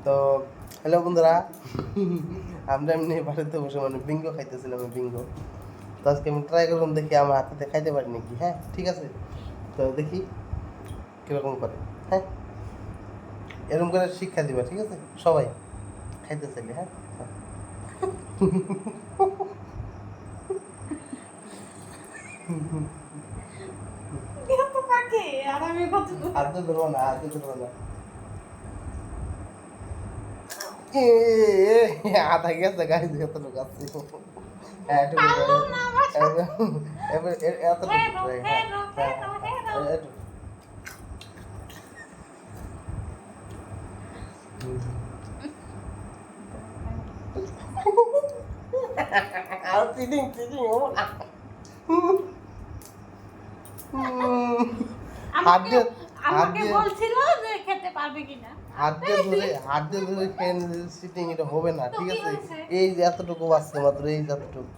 তো হ্যালো বন্ধুরা, আমরা এমনি বাড়িতে বসে মানে বিঙ্গো খাইতেছিলাম। বিঙ্গো তো আজকে আমি ট্রাই করলাম, দেখি আমার হাতে খাইতে পারি নাকি। হ্যাঁ ঠিক আছে, তো দেখি কীরকম করে। হ্যাঁ এরকম করে শিক্ষা দিবা, ঠিক আছে সবাই খাইতে চাইলে। হ্যাঁ হাতে ধরবো না, হাতে ধরবো না। আধা গেছে গাড়ি এতটুকু আছে। হ্যাঁ এবার এতটুকু আর চিটিং চিটিং ও না। আমাকে বলছিল যে খেতে পারবে কিনা, হাত দিয়ে ধরে খেয়ে সিটিং এটা হবে না, ঠিক আছে। এই যে এতটুকু বাঁচছে মাত্র, এই যে এতটুকু,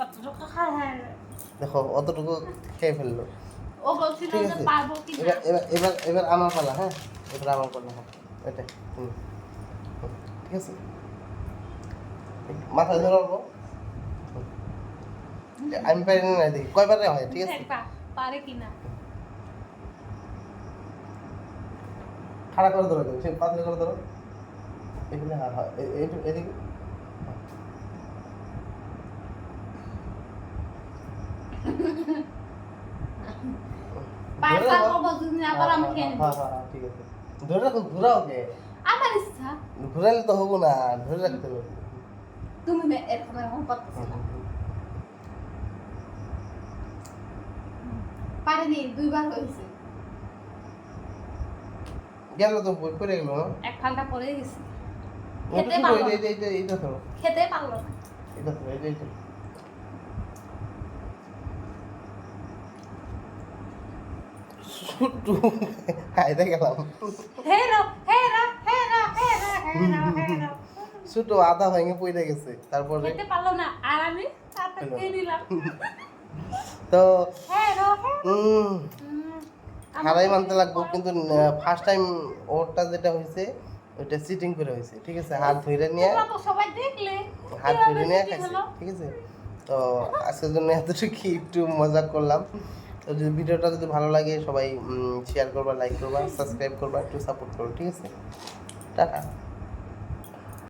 অতটুকু খায়। দেখো অতটুকু খেয়ে ফেললো। ও বলছিল ঠিক যে আছে, পারবো কিনা। এবার আমার পালা। হ্যাঁ এবার আমার পালা। হ্যাঁ এটাই ঠিক আছে, মাথায় ধরবো। আমি পারি না, দেখি কয়বারে হয়। ঠিক আছে, পারে কিনা। খাড়া করে ধরো, সে পাতলা করে ধরো। এখানে হয় এদিকে পারবো বুঝনি, আবার আমি খেয়ে নেব। হ্যাঁ ঠিক আছে, ধরে রাখো। ঘোরাও কে? আমার ইচ্ছা। ঘোরালে তো হবো না, ধরে রাখতে হবে। তুমি এরকম এরকম করতেছিলা। পারেনি, দুইবার হয়েছে। গেল তো বই পড়ে গেল না, এক ফালটা পড়ে গেছে। খেতে পারলো না। এইটা তো খেতে পারলো না। এটা তো এইটা শুটু খাইতে গেলাম। হেরো হেরো হেরো হেরো হেরো হেরো। শুটু আধা ভেঙে পড়ে গেছে, তারপরে খেতে পারলো না, আর আমি তাতে খেয়ে নিলাম। তো হেরো হেরো। হারাই মানতে লাগবো, কিন্তু ফার্স্ট টাইম ওরটা যেটা হয়েছে ওইটা সিটিং করে হয়েছে। ঠিক আছে, হাত ধরে নিয়ে, তোমরা তো সবাই দেখলে হাত ধরে নিয়ে কি খাইছে। হলো? ঠিক আছে, তো আজকের জন্য এতটুকু একটু মজা করলাম। তো যদি ভিডিওটা যদি ভালো লাগে সবাই শেয়ার করবা, লাইক করবা, সাবস্ক্রাইব করবা, একটু সাপোর্ট করো। ঠিক আছে, টাটা।